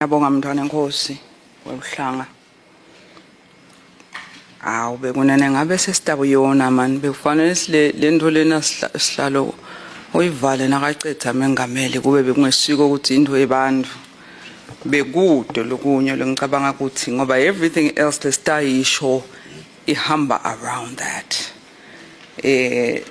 Yabonga mntwana enkosi webuhlanga. Awu bekunene ngabe sesitabo yona man bekufanele sile lento lena sihlalo uyivale nakacetha mengameli kube bekungesiko ukuthi into ebandlu bekude lokunye lengicabanga ukuthi ngoba everything else lesitayisho ihamba around that.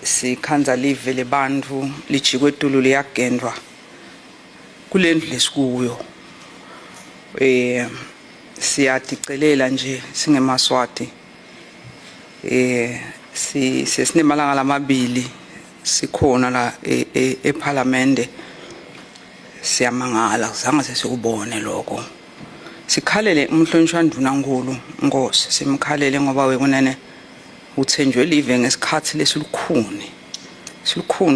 Sikhanza live lebandlu lijikwe etulu liyagendwa kulendlu lesikuyo. Siyaticelela nje singemaswati sesinemalanga lamabili sikhona la eParliament siyamangala zange sesikubone lokho sikhalele umhlonishwa ndunankulu Nkosi simkhalele ngoba wekunene uthenjwe live ngesikhathi lesilukhuni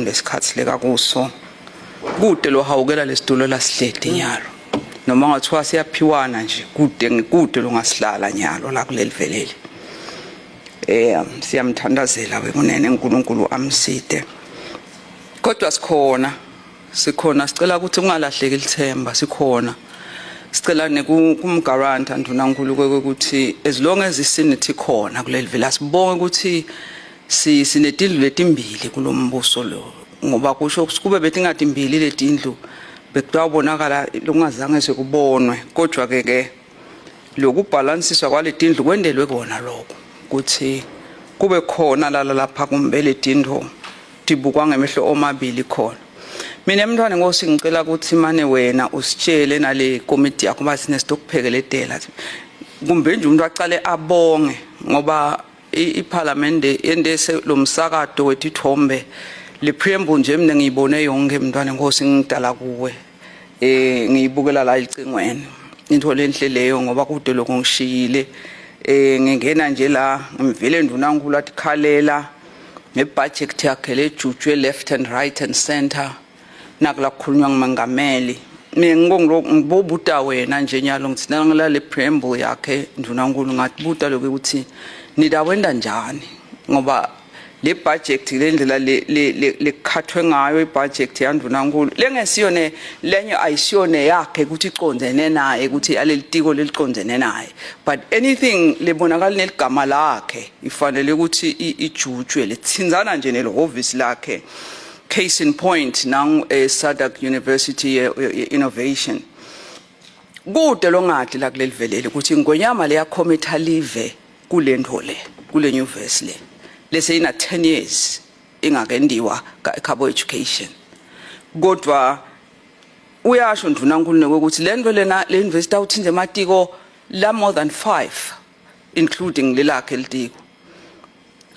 lesikhathi leka kuso kude lo hawukela lesitulo lasihlede nyalo noma ngathiwa siyaphiwana nje kude longasihlala nyalo la kuleli veleli siyamthandazela wekunene uNkulunkulu amside kodwa sikhona sicela ukuthi ungalahleki lithemba sikhona sicela nekumgaranta ndunankulu ukuthi as long as isinity khona kuleli vela sibonge ukuthi sinetindlu letimbili kulombuso lo ngoba kusho kube betingathi imbili letindlu bekutawubonakala lungazange sekubonwe kodwa ke lokubalansiswa kwaletindlu kwendelwe kona lokho ukuthi kube khona lapha kumbele tindlu tibukwa ngemehlo omabili khona. Mina emntwana Nkosi ngicela ukuthi mane wena usitshele nale committee yakho bathi nesitokuphekeletela kumbe nje umuntu aqale abonge ngoba iParliament endese lomsakazo wetithombe le preamble nje mina ngiyibone yonke mntwana Nkosi ngidala kuwe ngiyibukela la icingweni into lenhle leyo ngoba kude lokho ngishiyile ngingena nje la ngimvele ndunankulu athi khalela ngebudget yakhe lejujwe left and right and center nakula kukhulunywa ngumengameli mina ngibobuta wena nje nyalo ngithi ngila le preamble yakhe ndunankulu ngathi buta lokho ukuthi nidawenda njani ngoba le budget lendlela lekhathwe ngayo ibudget yandunankulu lengesiyone lenye ayisiyone yakhe ukuthi icondzene naye ukuthi alelitiko lelicondzene naye but anything lebonakala neligama lakhe ifanele ukuthi ijujwe lethinzana nje nelo office lakhe case in point nang Sadak University Innovation kude longathi la kuleli velele ukuthi ngonyama leya committee live kulento le kule university lese ina 10 years ingakendiwa ka education kodwa uyasho ndunankulu ukuthi lento lena le university awuthinze ematiko la more than 5 including lelakhe litiko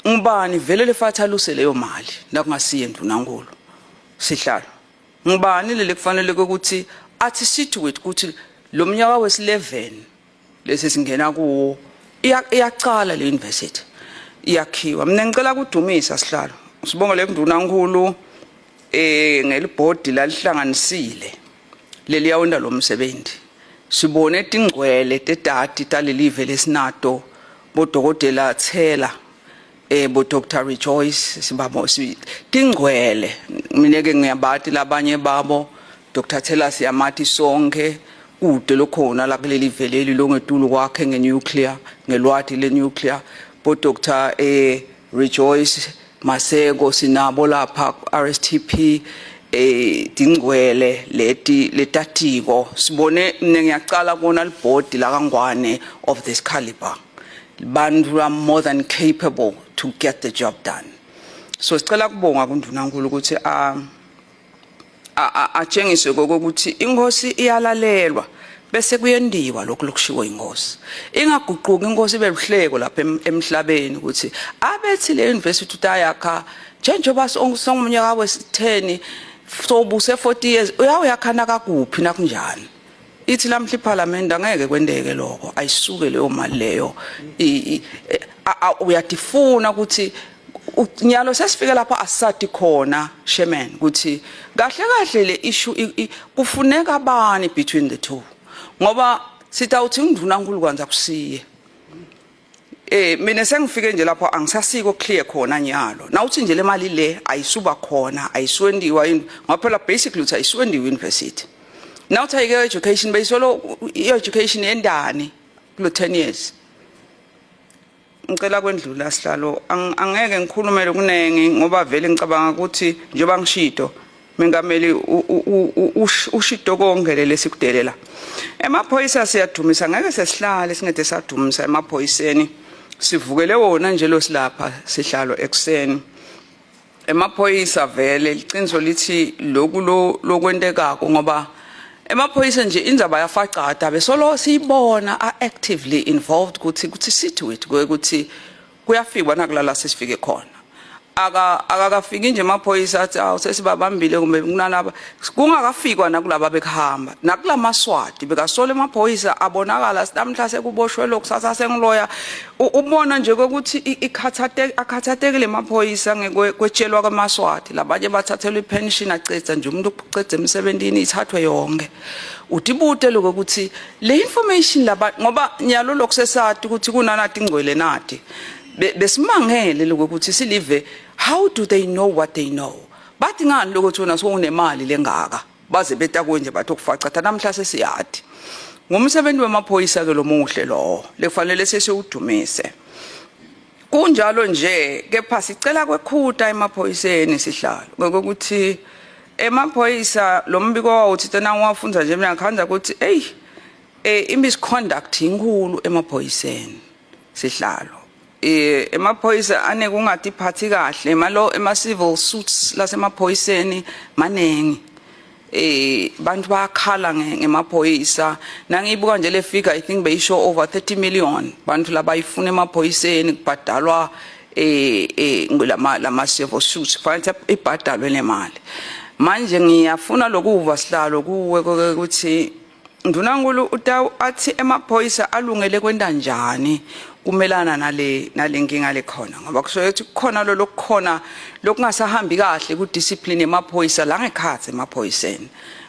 ngibani vele lefathaluse leyo mali nakungasiye ndunankulu sihlalo ngibani lele kufanele ukuthi athi sithi ukuthi lo mnyaka wesi11 lesi singena kuwo iyacala le university iyakhiwa mina ngicela ukudumisa sihlalo sibonge le ndunankulu ngelibhodi lalihlanganisile leli yawenda lo msebenzi sibone tingcwele tetati talelive lesinato bodokotela Thela bo Dr Rejoice sibabo tingcwele mina ke ngiyabati labanye babo Dr Thela siyamathi sonke kude lokhona la kuleli veleli longetulu kwakhe ngenuclear ngelwati lenuclear bo Dr Rejoice Maseko sinabo lapha RSTP tingcwele letatiko sibone mina ngiyacala kubona libhodi la kaNgwane of this caliber bantu are more than capable to get the job done so sicela kubonga kuNdunankulu ukuthi atshengise ukuthi inkosi iyalalelwa bese kuyendiwa lokho lokushiwo inkosi ingaguquki inkosi bebuhleko lapha emhlabeni ukuthi abethi le university utayakha njengoba songumnyaka wesi10 sobuse 40 years uyakhana kakuphi nakunjani ithi lamhla iParliament angeke kwendeke lokho ayisuke leyo mali leyo uyatifuna ukuthi nyalo sesifike lapha asati khona chairman ukuthi kahle le issue kufuneka abani between the two ngoba sitawuthi ndunankulu kwanza kusiye mina sengifike nje lapho angisasiko clear khona nyalo nawuthi nje le mali le ayisuba khona ayiswendiwa ngaphela basically uthi ayiswendiwa university Now take your education base solo your education endani kulo 10 years. Ngicela kwendlula sihlalo angeke ngikhulumele kunenge ngoba vele ngicabanga ukuthi njengoba ngishido mengameli ushido kongele lesikudelela. Emaphoyisa siyadumisa ngeke sesihlale singede sadumisa emaphoyiseni sivukele wona nje lo silapha sihlalo ekseni. Emaphoyisa vele licinzo lithi lokwendekako ngoba emaphoyisa nje indzaba yafacada besolo siyibona actively involved kuthi sithi ukuthi kuyafikwa nakulala sesifike khona akakafiki nje emaphoyisa athi sesibabambile kumbe kunalaba kungakafikwa nakulaba bekhamba nakulamaswati bekasola emaphoyisa abonakala namhla sekuboshwe lokusasa sengiloya ubona nje ukuthi akhathatekile emaphoyisa ngekwetshelwa kwamaswati labanye bathathelwa ipension acetha nje umuntu uqedze emsebenzini ithathwe yonke utibute lokuthi le information laba ngoba nyalo lokusesati ukuthi kunanathi ingcwele nathi besimangele lokuthi silive how do they know what they know bathi ngani lokuthi wona sokunemali lengaka baze betakwe nje bathi okufacatha namhla sesiyathi ngomsebenzi wemaphoyisa ke lo muhle lo lekufanele sesiwudumise kunjalo nje kepha sicela kwekhuta emaphoyiseni sihlalo ngokuthi emaphoyisa lo mbiko wawuthi tena wafunza nje mina ngikhanza ukuthi misconduct inkulu emaphoyiseni sihlalo emaphoyisa ane kungathi phathi kahle ema civil suits lasemaphoyiseni manengi bantu bakhala ngemaphoyisa nangibuka nje le figure I think beyisho over 30 million bantu labayifuna emaphoyiseni kubhadalwa lama civil suits fanele ibhadalwe nemali manje ngiyafuna lokuva sihlalo kuwe ukuthi ndunankulu athi emaphoyisa alungele kwenda njani kumelana nale nkinga lekhona ngoba kusho kukhona lokukhona lokungasahambi kahle ku discipline emaphoyisa la ngekhathe emaphoyiseni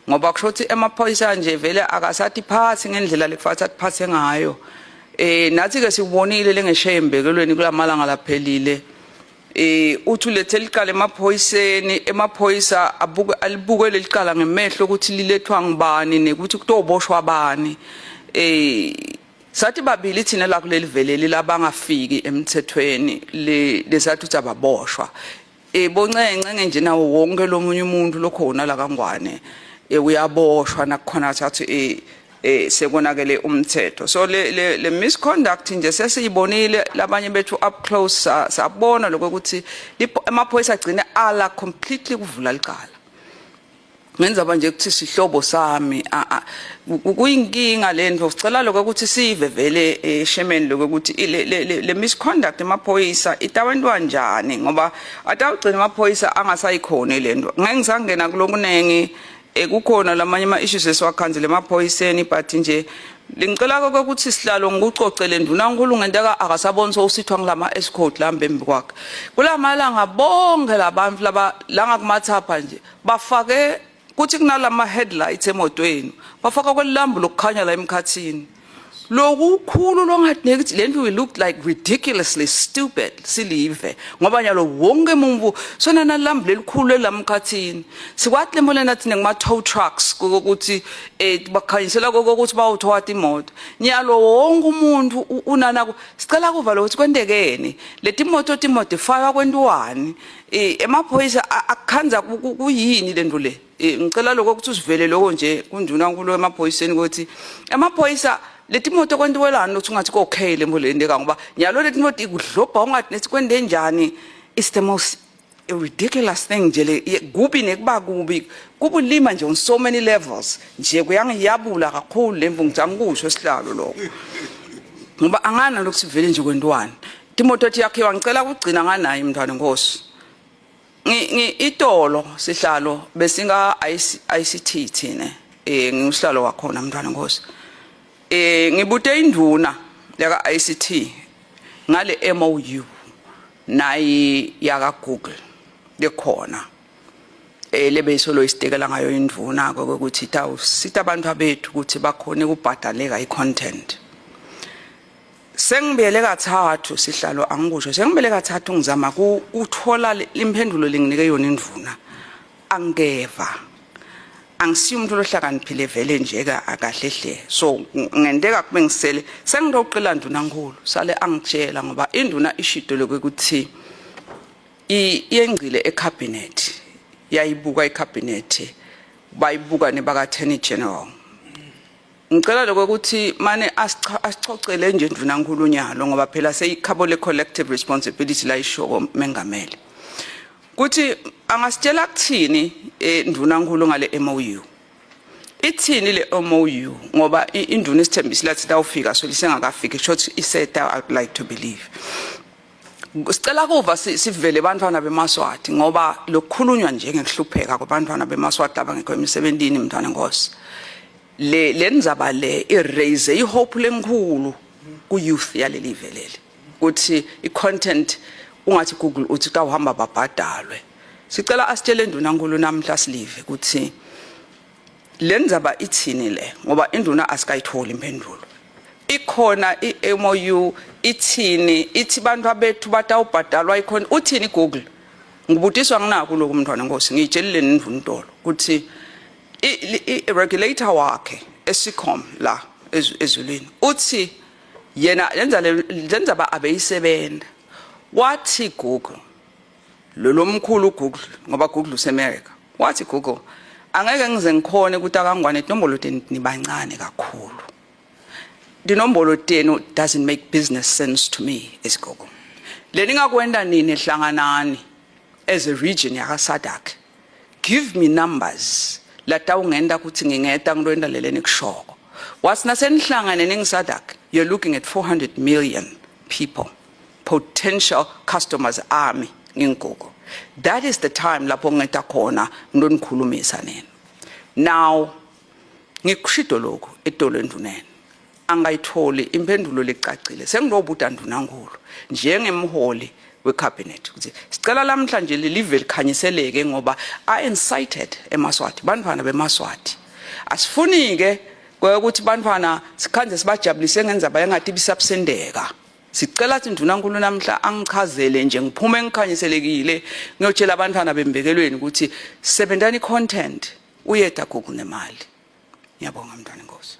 ngoba kusho ukuthi emaphoyisa nje vele akasathi phathi ngendlela lekufanele atiphathe ngayo nathi ke sikubonile lengesheyeembekelweni kulamalanga laphelile uthi lethe liqala emaphoyisa alibuke leliqala ngemehlo ukuthi lilethwa ngibani nekuthi kutoboshwa bani sathi babili thina la kuleli veleli labangafiki emthethweni lesathi uthi ababoshwa boncencenge nje nawo wonke lomunye umuntu lokhona la kangwane uyaboshwa nakukhona thathu sekonakele umthetho so le misconduct nje sesiyibonile labanye bethu up close sabona lokuthi emaphoyisa agcina ala completely kuvula licala ngenza manje ukuthi sihlobo sami kuyinkinga lento sicela lokuthi sive vele shemeni lokuthi le misconduct emaphoyisa itawentwa njani ngoba atawugcina emaphoyisa angasayikhona lento ngeke ngisangena kulokunengi kukhona lamanye ama issues esiwakhanzile emaphoyiseni but nje ngicela ukuthi sihlalo ngikucocele ndunankulu ngentaka akasaboni sowusithwa ngilama escort lambe embikwakhe kulamalanga bonke labantu laba langa kumathapha nje bafake kuthi kunalama headlights emotweni bafaka kwelilambu lokukhanya la emkhathini lokukhulu longathi nekithi lento we looked like ridiculously stupid silive ngoba nyalo wonke umuntu sona nalambu lelikhulu elamkhathini sikwathi lemole nathi ngema tow trucks ukuthi bakhanyisela ukuthi bawuthwatha imoto nyalo wonke umuntu unana sicela kuva lokuthi kwendekeni leti moto timodify kwentwani emaphoyisa akukhanza kuyini lento le ngicela lokuthi usivele lokho nje kundunankulu emaphoyiseni ukuthi emaphoyisa leti moto kwendiwelana ukuthi ungathi okay lembolendeka ngoba nyalo leti moto ikudlobha ungathi nethi kwende njani is the most ridiculous thing nje kubi nekuba kubi kubulima nje on so many levels nje kuyangiyabula kakhulu lemvu ngitangikusho sihlalo lokho ngoba angana lokusivele nje kwendwani timoto yakhiwa ngicela ukugcina nganayi mntwana Nkosi itolo sihlalo besinga ICT thina ngiuhlalo wakhona mntwana Nkosi ngibute induna yaka ICT ngale MOU nayi yaka Google lekhona lebesolo isitekela ngayo induna ukuthi sita abantu abethu ukuthi bakhone ukubhadaleka icontent sengibele kathathu sihlalo angikusho sengibele kathathu ngizama uthola impendulo lenginike yona induna angeva angisiyo umuntu lohlakaniphile vele nje akahle hle so ngendeka kube ngisele sengiloqela ndunankulu sale angitshela ngoba induna ishido lokuthi iyengcile ecabinet yayibuka ecabinet bayibuka nebaka Attorney General ngicela lokuthi mane asicocele nje ndunankulu nyalo ngoba phela seyikhabole collective responsibility la ishoko mengameli kuthi angasitshela kuthini ndunankulu ngale MOU ithini le MOU ngoba induna isithembisile lathi tawufika so lisengakafiki short isetha I would like to believe sicela kuva sivele abantwana beMaswati ngoba lokukhulunywa nje ngekuhlupheka kwabantwana beMaswati abangekho emisebenzini mntwana Nkosi le ndzaba le iraise ihope lenkulu ku youth yaleli velele kuthi icontent ungathi Google uthi ka uhamba babhadalwe sicela asitshele ndunankulu namhla silive kuthi le ndzaba ithini le ngoba induna asikayitholi impendulo ikhona iMOU ithini ithi bantu abethu batawubhadalwa ikhona uthini Google ngibudiswa nginako lokho mntwana Nkosi ngitshelile nindvuntolo kuthi i-regulator wakhe Eskom la ezulwini uthi yena lenza ba abeyisebenda wathi Google lo mkhulu Google ngoba Google useAmerica wathi Google angeke ngize ngikhone ukuthi akangwane inombolo teni nibancane kakhulu dinombolo tenu doesn't make business sense to me as Google leningakwenda nini ehlanganani as a region yaka SADC give me numbers latawungenda ukuthi ngingeta ngiloenda leleni kushoko wasina senihlangane nengiSADC you're looking at 400 million people potential customers army ngingoko that is the time lapho ngeta khona ngilonikhulumisa nina now ngikushido lokho etolo enduneni angayitholi impendulo lecacile sengilobuda ndunankulu njengemholi wecabinet ukuthi sicela namhlanje lelive likhanyiseleke ngoba incited eMaswati bantwana beMaswati asifuni ke ukuthi bantwana sikhanje sibajabulise ngenzaba yangathi bisabsendeka sicela ukuthi ndunankulu namhla angichazele nje ngiphume ngikhanyiselekile ngiyotshela abantwana bembekelweni ukuthi sebenzani content uyeda Google nemali ngiyabonga mntwana Nkosi